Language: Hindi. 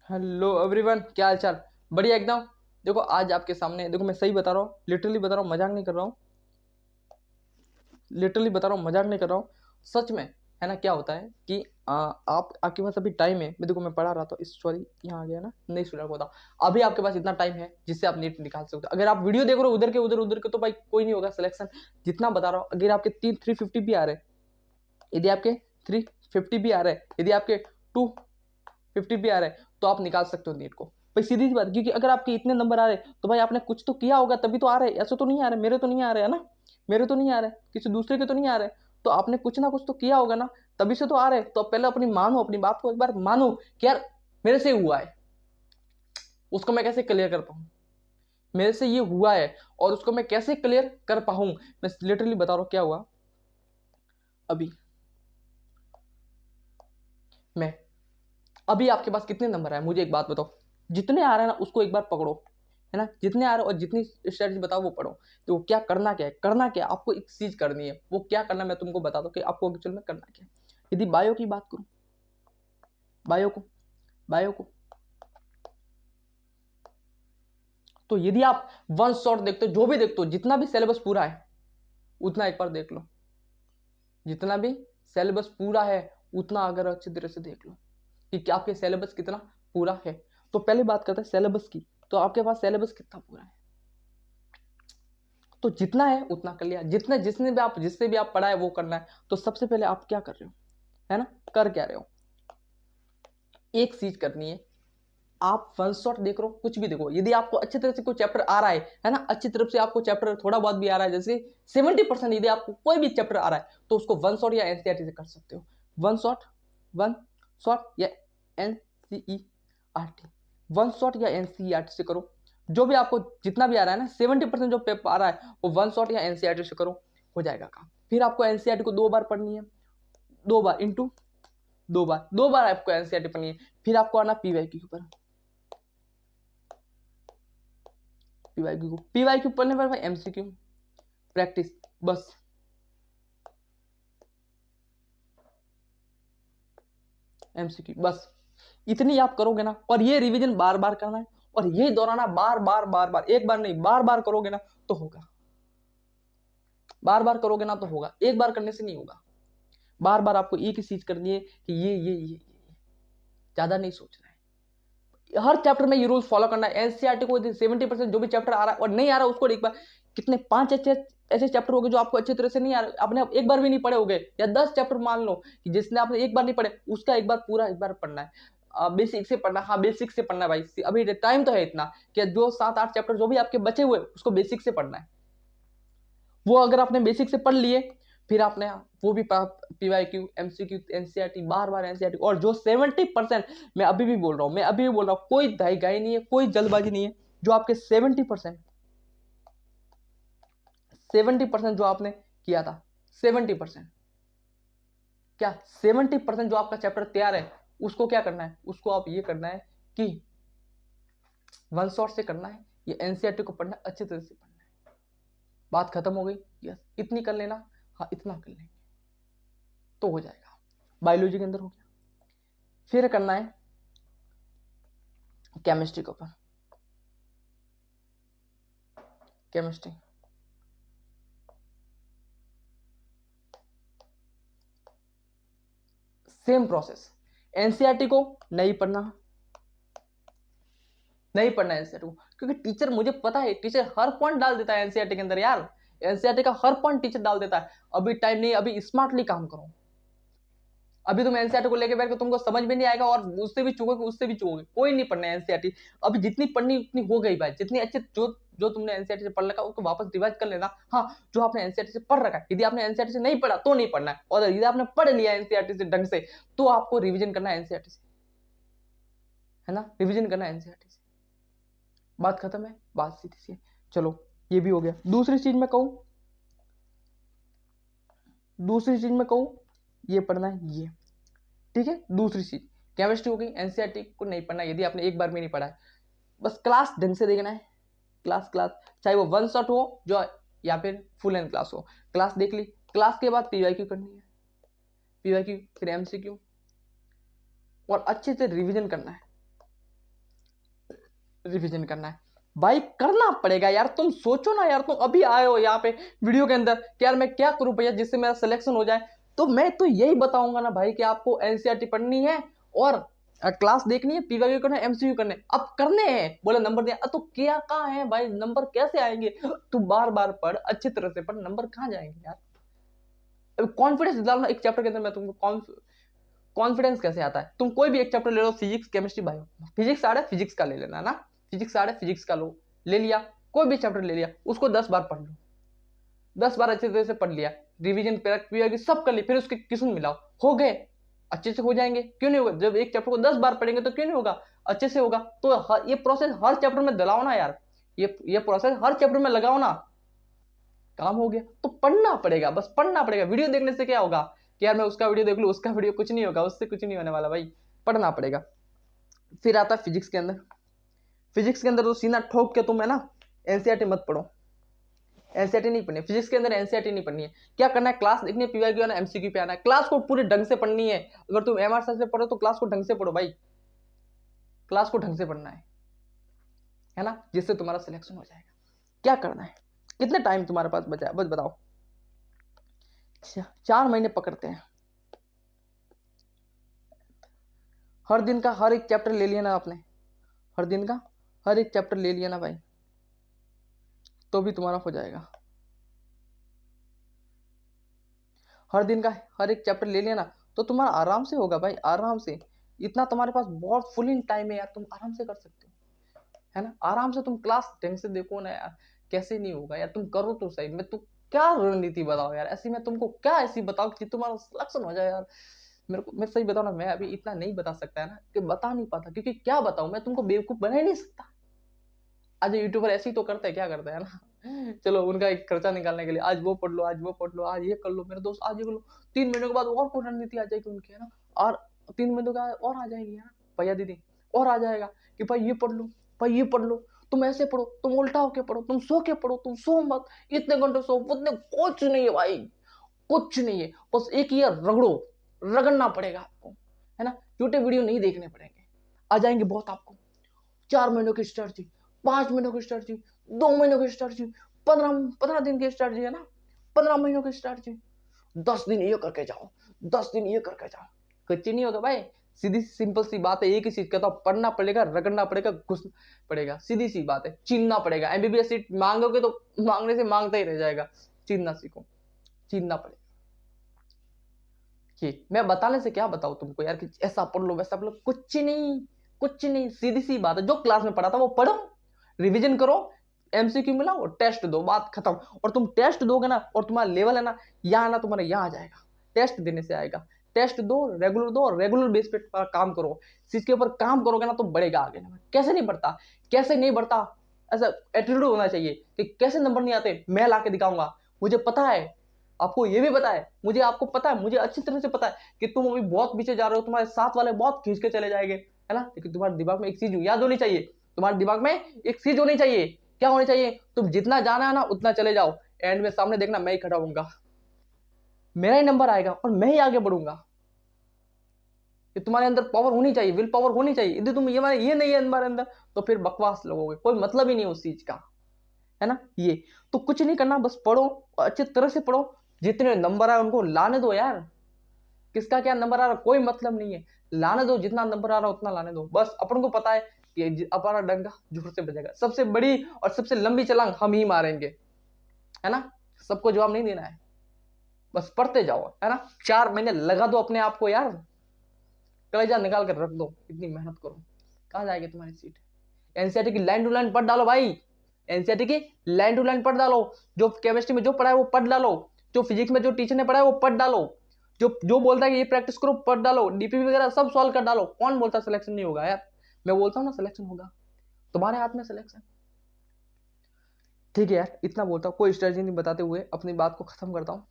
हेलो एवरीवन, क्या हाल चाल। बढ़िया एकदम। देखो आज आपके सामने, देखो मैं सही बता रहा हूँ, लिटरली बता रहा हूँ, मजाक नहीं कर रहा हूँ। लिटरली बता रहा हूँ, मजाक नहीं कर रहा हूँ, सच में। है ना, क्या होता है कि आप आपके पास अभी टाइम है। मैं देखो मैं पढ़ा रहा था, इस सॉरी यहाँ आ गया ना, नहीं स्टूडेंट को बताओ। अभी आपके पास इतना टाइम है जिससे आप नीट निकाल सकते हो। अगर आप वीडियो देख रहे हो उधर के उधर उधर के, तो भाई कोई नहीं होगा सिलेक्शन। जितना बता रहा हूँ, अगर आपके 350 भी आ रहे हैं, यदि आपके 350 भी आ रहे हैं, यदि आपके 250 भी आ रहे हैं, तो आप निकाल सकते हो नीट को। भाई सीधी सी बात, क्योंकि अगर आपके इतने नंबर आ रहे हैं तो भाई आपने कुछ तो किया होगा, तभी तो आ रहे हैं। ऐसे तो नहीं आ रहे, मेरे तो नहीं आ रहे है ना, मेरे तो नहीं आ रहे, किसी दूसरे के तो नहीं आ रहे। तो आपने कुछ ना कुछ तो किया होगा ना, तभी से तो आ रहे। तो आप पहले अपनी मानो, अपनी बात को एक बार मानो कि यार मेरे से हुआ है, उसको मैं कैसे क्लियर कर पाऊँ। मेरे से ये हुआ है और उसको मैं कैसे क्लियर कर पाऊँ। मैं लिटरली बता रहा हूँ क्या हुआ अभी। मैं अभी आपके पास कितने नंबर आए मुझे एक बात बताओ। जितने आ रहे हैं ना उसको एक बार पकड़ो, है ना, जितने आ रहे हो और जितनी स्ट्रेटजी बताओ वो पढ़ो। तो क्या करना क्या है, करना क्या है, आपको एक चीज करनी है। वो क्या करना है मैं तुमको बता दूं कि आपको एक्चुअल में करना क्या है। यदि बायो की बात करूं, बायो को बायो को तो यदि आप वन शॉट देखते हो, जो भी देखते हो, जितना भी सिलेबस पूरा है उतना एक बार देख लो। जितना भी सिलेबस पूरा है उतना अगर अच्छी तरह से देख लो कि क्या आपके सिलेबस कितना पूरा है। तो पहले बात करते हैं सिलेबस की। तो आपके पास सिलेबस कितना पूरा है, तो जितना है उतना कर लिया। जितने जिसने भी आप जिससे भी आप पढ़ा है वो करना है। तो सबसे पहले आप क्या कर रहे हो, है ना, कर क्या रहे हो, एक चीज करनी है। आप वन शॉट देख रहे हो, कुछ भी देखो। यदि आपको अच्छी तरह से कोई चैप्टर आ रहा है ना, अच्छी तरफ से आपको चैप्टर थोड़ा बहुत भी आ रहा है, जैसे 70% यदि आपको कोई भी चैप्टर आ रहा है, तो उसको वन शॉट या एनसीईआरटी से कर सकते हो। वन शॉट, वन शॉट या एनसीईआरटी, वन शॉट या एनसीईआरटी से करो। जो भी आपको जितना भी आ रहा है ना, 70% जो पेपर आ रहा है वो वन शॉट या एनसीईआरटी से करो, हो जाएगा काम। फिर आपको एनसीईआरटी को 2 बार पढ़नी है, 2 बार इंटू 2 बार, 2 बार आपको एनसीईआरटी पढ़नी है। फिर आपको आना पीवाईक्यू के ऊपर। पीवाईक्यू पढ़ने पर भाई एमसीक्यू प्रैक्टिस, बस। एमसीक्यू बस, इतनी आप करोगे ना, और ये रिवीजन बार बार करना है और ये दोहराना बार बार बार बार, एक बार नहीं बार बार करोगे ना तो होगा। बार बार करोगे ना तो होगा, एक बार करने से नहीं होगा। बार बार आपको एक ही चीज करनी है कि ये ज्यादा नहीं सोचना है। हर चैप्टर में ये रूल फॉलो करना है। एनसीईआरटी को 70% जो भी चैप्टर आ रहा है और नहीं आ रहा है उसको एक बार, कितने 5 ऐसे चैप्टर हो गए जो आपको अच्छी तरह से नहीं आ रहे, आपने एक बार भी नहीं पढ़े होगे, या 10 चैप्टर मान लो कि जिसने आपने एक बार नहीं पढ़े, उसका एक बार पूरा एक बार पढ़ना है। बेसिक से पढ़ना, हाँ बेसिक से पढ़ना भाई। अभी टाइम तो है इतना कि जो 7-8 चैप्टर जो भी आपके बचे हुए उसको बेसिक से पढ़ना है। वो अगर आपने बेसिक से पढ़ लिए, फिर आपने वो भी पीवाईक्यू एमसीक्यू एनसीईआरटी, बार बार एनसीईआरटी। और जो 70%, मैं अभी भी बोल रहा हूँ, मैं अभी भी बोल रहा हूँ, कोई दाई गाई नहीं है, कोई जल्दबाजी नहीं है। जो आपके 70% जो आपने किया था, 70%, क्या 70% जो आपका चैप्टर तैयार है, उसको क्या करना है, उसको आप ये करना है कि वन शॉट से करना है, ये एनसीईआरटी को पढ़ना, अच्छी तरह से पढ़ना है। बात खत्म हो गई। यस, इतनी कर लेना, हाँ इतना कर लेंगे तो हो जाएगा। बायोलॉजी के अंदर हो गया। फिर करना है केमिस्ट्री के ऊपर। Chemistry same process. एनसीईआरटी को नहीं पढ़ना, नहीं पढ़ना है एनसीईआरटी को, क्योंकि टीचर, मुझे पता है टीचर हर पॉइंट डाल देता है एनसीईआरटी के अंदर यार। एनसीईआरटी का हर पॉइंट टीचर डाल देता है। अभी टाइम नहीं, अभी स्मार्टली काम करो। अभी तुम एनसीईआरटी को लेके बैठ के तुमको समझ में नहीं आएगा, और उससे भी चूकोगे, उससे भी चूकोगे, कोई नहीं पढ़ना है एनसीईआरटी। अभी जितनी पढ़नी उतनी हो गई भाई। जितनी अच्छे जो जो तुमने एनसीईआरटी से पढ़ रखा उसको वापस रिवाइज कर लेना। हाँ, जो आपने एनसीईआरटी से पढ़ रखा है, यदि आपने एनसीईआरटी से नहीं पढ़ा तो नहीं पढ़ना है, और यदि आपने पढ़ लिया एनसीईआरटी से ढंग से, तो आपको रिविजन करना है एनसीईआरटी से, है ना, रिविजन करना है एनसीईआरटी से। बात खत्म है, बात सीधी सी है। चलो ये भी हो गया। दूसरी चीज मैं कहूँ, दूसरी चीज मैं कहूँ, ये पढ़ना है ये, ठीक है। दूसरी चीज केमिस्ट्री हो गई। एनसीईआरटी को नहीं पढ़ना यदि आपने एक बार में नहीं पढ़ा है। बस क्लास ढंग से देखना है। क्लास क्लास, चाहे वो वन शॉट हो जो, या फिर फुल एंड क्लास हो। क्लास देख ली, क्लास के बाद पीवाईक्यू करनी है, पीवाईक्यू फिर एमसीक्यू, और अच्छे से रिवीजन करना है। रिवीजन करना है भाई, करना पड़ेगा यार। तुम सोचो ना यार, तुम अभी आए हो यहाँ पे वीडियो के अंदर कि यार मैं क्या करूं भैया जिससे मेरा सिलेक्शन हो जाए, तो मैं तो यही बताऊंगा ना भाई कि आपको एनसीईआरटी पढ़नी है और क्लास देखनी है, पीवाईक्यू करना है, एमसीक्यू करने, अब करने हैं, बोले नंबर दिया तो क्या कहाँ है भाई, नंबर कैसे आएंगे? तू बार बार पढ़, अच्छी तरह से पढ़, नंबर कहाँ जाएंगे यार? कॉन्फिडेंस डालना एक चैप्टर के अंदर, मैं तुमको कॉन्फिडेंस कैसे आता है? तुम कोई भी एक चैप्टर ले लो, फिजिक्स केमिस्ट्री बायो, फिजिक्स आ रहा है फिजिक्स का ले लेना ना, फिजिक्स आ रहा है फिजिक्स का लो, ले लिया, कोई भी चैप्टर ले लिया, उसको 10 बार पढ़ लो, 10 बार अच्छे तरह से पढ़ लिया, रिवीजन की सब कर ली, फिर उसके क्वेश्चन मिलाओ, हो गए, अच्छे से हो जाएंगे। क्यों नहीं होगा? जब एक चैप्टर को 10 बार पढ़ेंगे तो क्यों नहीं होगा, अच्छे से होगा। तो ये प्रोसेस हर चैप्टर में दिलाओ ना यार, ये प्रोसेस हर चैप्टर में लगाओ ना, काम हो गया। तो पढ़ना पड़ेगा, बस पढ़ना पड़ेगा। वीडियो देखने से क्या होगा कि यार मैं उसका वीडियो देख लूं, उसका वीडियो, कुछ नहीं होगा, उससे कुछ नहीं होने वाला भाई, पढ़ना पड़ेगा। फिर आता है फिजिक्स के अंदर, फिजिक्स के अंदर तो सीना ठोक के तुम है ना एनसीईआरटी मत पढ़ो, एनसीईआरटी नहीं पढ़नी फिजिक्स के अंदर, एनसीईआरटी नहीं पढ़नी है। क्या करना है, क्लास देखनी है, पीवाईक्यू आना, एमसीक्यू पे आना है, क्लास को पूरे ढंग से पढ़नी है। अगर तुम एमआर सर से पढ़ो तो क्लास को ढंग से पढ़ो भाई, क्लास को ढंग से पढ़ना है ना, जिससे तुम्हारा सिलेक्शन हो जाएगा। क्या करना है, कितने टाइम तुम्हारे पास बचा है, बस बताओ। 4 महीने पकड़ते हैं, हर दिन का हर एक चैप्टर ले लिया ना आपने, हर दिन का हर एक चैप्टर ले लिया ना भाई, तो भी तुम्हारा हो जाएगा। हर दिन का हर एक चैप्टर ले लिया ना तो तुम्हारा आराम से होगा भाई, आराम से। इतना तुम्हारे पास बहुत फुल इन टाइम है यार, तुम आराम से कर सकते हो, है ना, आराम से तुम क्लास ढंग से देखो ना यार, कैसे नहीं होगा यार, तुम करो तो सही। मैं तुम क्या रणनीति बताओ यार ऐसी, मैं तुमको क्या ऐसी बताओ कि तुम्हारा सिलेक्शन हो जाए यार। मेरे को, मैं सही बताऊं ना, मैं अभी इतना नहीं बता सकता है ना, कि बता नहीं पाता, क्योंकि क्या बताऊं, मैं तुमको बेवकूफ बना ही नहीं सकता। आज यूट्यूबर ऐसे ही तो करते हैं, क्या करते हैं ना, चलो उनका एक खर्चा निकालने के लिए आज वो पढ़ लो, आज वो पढ़ लो, आज ये कर लो मेरे दोस्त, आज ये कर लो, 3 महीने के बाद और कोई रणनीति आ जाएगी उनकी, है ना, और 3 महीने के बाद और आ जाएगी, है ना भैया दीदी, और आ जाएगा कि भाई ये पढ़ लो, भाई ये पढ़ लो, तुम ऐसे पढ़ो, तुम उल्टा होके पढ़ो, तुम सो के पढ़ो, तुम सो मत, इतने घंटे सो, उतने, कुछ नहीं है भाई, कुछ नहीं है। बस एक ईयर रगड़ो, रगड़ना पड़ेगा आपको, है ना, झूठे वीडियो नहीं देखने पड़ेंगे, आ जाएंगे बहुत आपको। 4 महीनों की स्ट्रेटजी, 5 महीनों की स्ट्रेटजी, 2 महीनों की स्ट्रेटजी, 15 दिन की स्ट्रेटजी, है ना, 15 महीनों की स्ट्रेटजी, 10 दिन ये करके जाओ, 10 दिन ये करके जाओ, कुछ नहीं होगा भाई। सीधी सिंपल सी बात है, एक ही चीज कहता हूं, पढ़ना पड़ेगा, रगड़ना पड़ेगा, घुसना पड़ेगा, सीधी सी बात है, चीनना पड़ेगा। एमबीबीएस सीट मांगोगे तो मांगने से मांगता ही रह जाएगा, चीनना सीखो, चीनना पड़ेगा। ये मैं बताने से क्या बताऊं तुमको यार कि ऐसा पढ़ लो वैसा पढ़ लो, कुछ नहीं, कुछ नहीं, सीधी सी बात है, जो क्लास में पढ़ा था वो पढ़ो, रिवीजन करो, एमसीक्यू मिलाओ, टेस्ट दो, बात खत्म। और तुम टेस्ट दोगे ना और तुम्हारा लेवल है ना, यहाँ ना तुम्हारा यहाँ आ जाएगा, टेस्ट देने से आएगा। टेस्ट दो, रेगुलर बेस पे काम करो, चीज के ऊपर काम करोगे ना तो बढ़ेगा आगे ना। कैसे नहीं बढ़ता, कैसे नहीं बढ़ता, ऐसा एटीट्यूड होना चाहिए कि कैसे नंबर नहीं आते, मैं ला के दिखाऊंगा, मुझे पता है, आपको ये भी पता है, मुझे, आपको पता है, मुझे अच्छी तरह से पता है कि तुम अभी बहुत पीछे जा रहे हो, तुम्हारे साथ वाले बहुत खींच के चले जाएंगे, है ना, लेकिन तुम्हारे दिमाग में एक चीज याद होनी चाहिए, तुम्हारे दिमाग में एक चीज होनी चाहिए, क्या होनी चाहिए, तुम जितना जाना है ना उतना चले जाओ, एंड में सामने देखना मैं ही खड़ा होऊंगा, मेरा ही नंबर आएगा और मैं ही आगे बढ़ूंगा। कि तुम्हारे अंदर पावर होनी चाहिए, विल पावर होनी चाहिए। यदि तुम ये नहीं है तुम्हारे अंदर तो फिर बकवास लोगोगे, कोई मतलब ही नहीं उस चीज का, है ना। ये तो कुछ नहीं करना, बस पढ़ो, अच्छी तरह से पढ़ो, जितने नंबर आए उनको लाने दो यार, किसका क्या नंबर आ रहा कोई मतलब नहीं है, लाने दो, जितना नंबर आ रहा उतना लाने दो, बस अपन को पता है कि अपना डंका जोर से बजेगा, सबसे बड़ी और सबसे लंबी छलांग हम ही मारेंगे, है ना, सबको जवाब नहीं देना है, बस पढ़ते जाओ, है ना। 4 महीने लगा दो अपने आप को यार, कलेजा निकाल कर रख दो, इतनी मेहनत करो, कहाँ जाएगी तुम्हारी सीट। एनसीईआरटी की लाइन टू लाइन पढ़ डालो भाई, एनसीईआरटी की लाइन टू लाइन पढ़ डालो, जो केमिस्ट्री में जो पढ़ा है वो पढ़ डालो, जो फिजिक्स में जो टीचर ने पढ़ा है वो पढ़ डालो, जो जो बोलता है कि ये प्रैक्टिस करो पढ़ डालो, डीपीपी वगैरह सब सॉल्व कर डालो। कौन बोलता सिलेक्शन नहीं होगा यार, मैं बोलता हूँ ना सिलेक्शन होगा, तुम्हारे हाथ में सिलेक्शन। ठीक है यार, इतना बोलता हूँ, कोई स्ट्रेटजी नहीं बताते हुए अपनी बात को खत्म करता हूँ।